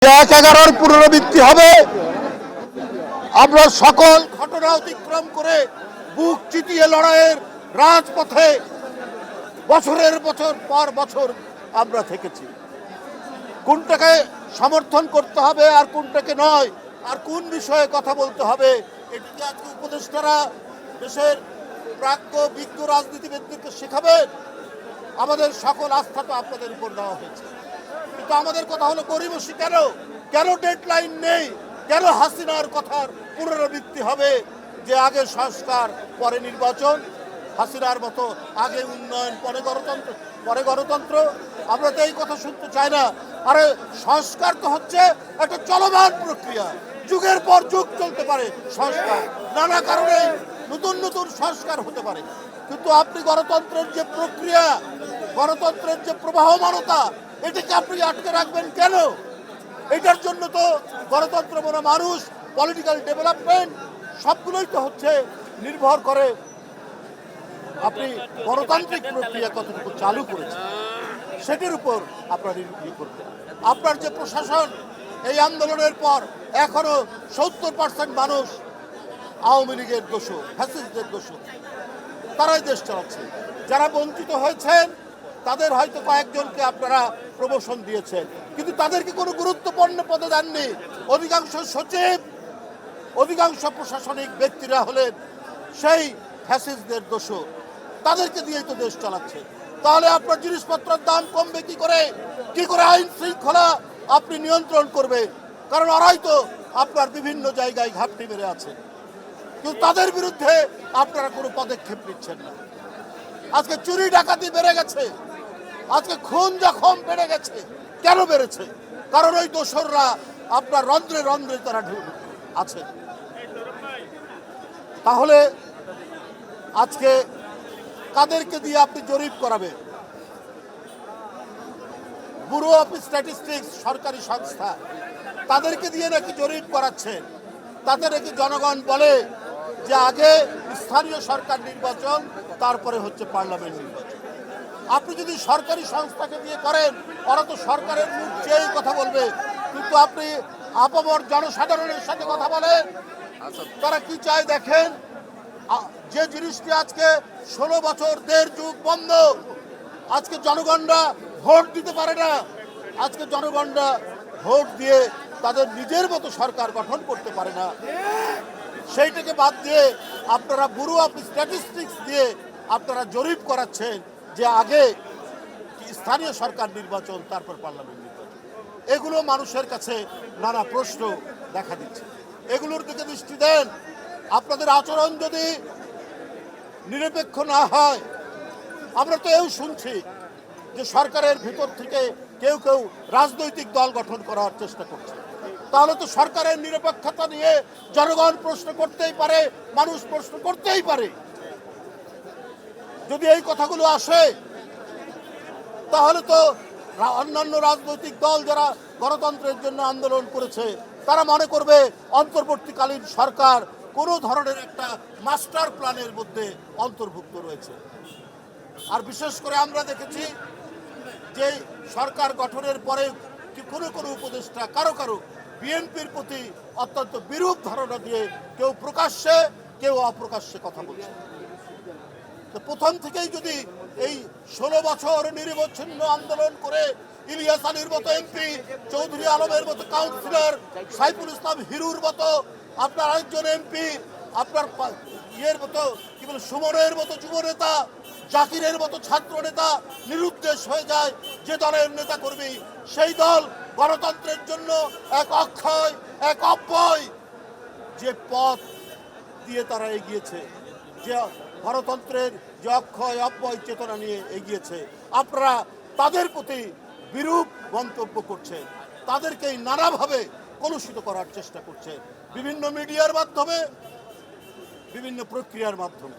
১/১১ পুনরাবৃত্তি হবে। আমরা সকল ঘটনা অতিক্রম করে বুক চিতিয়ে লড়াইয়ের রাজপথে বছরের পর বছর আমরা থেকেছি। কোনটাকে সমর্থন করতে হবে আর কোনটাকে নয়, আর কোন বিষয়ে কথা বলতে হবে, এটিকে আজকে উপদেষ্টারা দেশের প্রাজ্ঞ বিজ্ঞ রাজনীতিবিদদেরকে শেখাবেন। আমাদের সকল আস্থা তো আপনাদের উপর দেওয়া হয়েছে, কিন্তু আমাদের কথা হলো গরিমসি কেন ডেডলাইন নেই, কেন হাসিনার কথার পুনরাবৃত্তি হবে যে আগে সংস্কার পরে নির্বাচন, হাসিনার মতো আগে উন্নয়ন পরে গণতন্ত্র। আমরা তো এই কথা শুনতে চাই না। আরে সংস্কার তো হচ্ছে একটা চলমান প্রক্রিয়া, যুগের পর যুগ চলতে পারে সংস্কার, নানা কারণে নতুন নতুন সংস্কার হতে পারে। কিন্তু আপনি গণতন্ত্রের যে প্রক্রিয়া, গণতন্ত্রের যে প্রবাহমানতা, এটাকে আপনি আটকে রাখবেন কেন? এটার জন্য তো গণতন্ত্র বলে মানুষ, পলিটিক্যাল ডেভেলপমেন্ট সবগুলোই তো হচ্ছে নির্ভর করে আপনি গণতান্ত্রিক প্রক্রিয়া কতটুকু চালু করেছেন সেটির উপর আপনার নির্ভর করবেন। আপনার যে প্রশাসন, এই আন্দোলনের পর এখনো 70% মানুষ আওয়ামী লীগের দোষী, ফ্যাসিস্টদের দোষী, তারাই দেশ চালাচ্ছে। যারা বঞ্চিত হয়েছেন তাদের হয়তো কয়েকজনকে আপনারা প্রমোশন দিয়েছেন, কিন্তু তাদেরকে কোনো গুরুত্বপূর্ণ পদে দেননি। অধিকাংশ সচিব, অধিকাংশ প্রশাসনিক ব্যক্তিরা হলেন সেই ফ্যাসিস্টদের দোষী, তাদেরকে দিয়েই তো দেশ চালাচ্ছে। তাহলে আপনার জিনিসপত্রের দাম কমবে কি করে আইন শৃঙ্খলা আপনি নিয়ন্ত্রণ করবে? কারণ ওরাই তো আপনার বিভিন্ন জায়গায় ঘাপটি মেরে আছে, কিন্তু তাদের বিরুদ্ধে আপনারা কোনো পদক্ষেপ নিচ্ছেন না। আজকে চুরি ডাকাতি বেড়ে গেছে, আজকে খুন জখম বেড়ে গেছে। কেন বেড়েছে? কারণ ওই দোসররা আপনার রন্ধ্রে রন্ধ্রে তারা আছে। তাহলে আজকে কাদেরকে দিয়ে আপনি জরিপ করাবেন? ব্যুরো অফ স্ট্যাটিস্টিক্স সরকারি সংস্থা, তাদেরকে দিয়ে নাকি জরিপ করাচ্ছেন। তাতে নাকি জনগণ বলে যে আগে স্থানীয় সরকার নির্বাচন, তারপরে হচ্ছে পার্লামেন্ট নির্বাচন। আপনি যদি সরকারি সংস্থাকে দিয়ে করেন, ওরা তো সরকারের মুখ চেয়েই কথা বলবে, কিন্তু আপনি আপামর জনসাধারণের সাথে কথা বলেন, তারা কি চায় দেখেন। যে জিনিসটি আজকে 16 বছর 1.5 যুগ বন্ধ, আজকে জনগণরা ভোট দিতে পারে না। আজকে জনগণরা ভোট দিয়ে তাদের নিজের মতো সরকার গঠন করতে পারে না। সেইটাকে বাদ দিয়ে আপনারা ব্যুরো অফ স্ট্যাটিস্টিক্স দিয়ে আপনারা জরিপ করাচ্ছেন যে আগে স্থানীয় সরকার নির্বাচন, তারপর পার্লামেন্ট নির্বাচন। এগুলো মানুষের কাছে নানা প্রশ্ন দেখা দিচ্ছে। এগুলোর দিকে দৃষ্টি দেন। আপনাদের আচরণ যদি নিরপেক্ষ না হয়, আমরা তো এও শুনছি যে সরকারের ভিতর থেকে কেউ রাজনৈতিক দল গঠন করার চেষ্টা করছে। তাহলে তো সরকারের নিরপেক্ষতা নিয়ে জনগণ প্রশ্ন করতেই পারে, মানুষ প্রশ্ন করতেই পারে। যদি এই কথাগুলো আসে, তাহলে তো অন্যান্য রাজনৈতিক দল যারা গণতন্ত্রের জন্য আন্দোলন করেছে, তারা মনে করবে অন্তর্বর্তীকালীন সরকার কোনো ধরনের একটা মাস্টার প্ল্যানের মধ্যে অন্তর্ভুক্ত রয়েছে। আর বিশেষ করে আমরা দেখেছি যে সরকার গঠনের পরে কোনো উপদেষ্টা কারো বিএনপির প্রতি অত্যন্ত বিরূপ ধারণা দিয়ে কেউ প্রকাশ্যে কেউ অপ্রকাশ্যে কথা বলছে। তো প্রথম থেকেই যদি এই 16 বছর নিরবচ্ছিন্ন আন্দোলন করে ইলিয়াস আলীর মতো এমপি, চৌধুরী আলমের মতো কাউন্সিলর, সাইফুল ইসলাম হিরুর মতো আপনার আরেকজন এমপি, আপনার ইয়ের মতো কি বলে সুমনের মতো যুব নেতা, জাকিরের মতো ছাত্র নেতা নিরুদ্দেশ হয়ে যায়, যে দলের নেতা কর্মী, সেই দল গণতন্ত্রের জন্য এক অক্ষয়, এক অব্যয় যে পথ দিয়ে তারা এগিয়েছে, যে গণতন্ত্রের যে অক্ষয় অব্যয় চেতনা নিয়ে এগিয়েছে, আপনারা তাদের প্রতি বিরূপ মন্তব্য করছেন, তাদেরকেই নানাভাবে কলুষিত করার চেষ্টা করছে বিভিন্ন মিডিয়ার মাধ্যমে, বিভিন্ন প্রক্রিয়ার মাধ্যমে।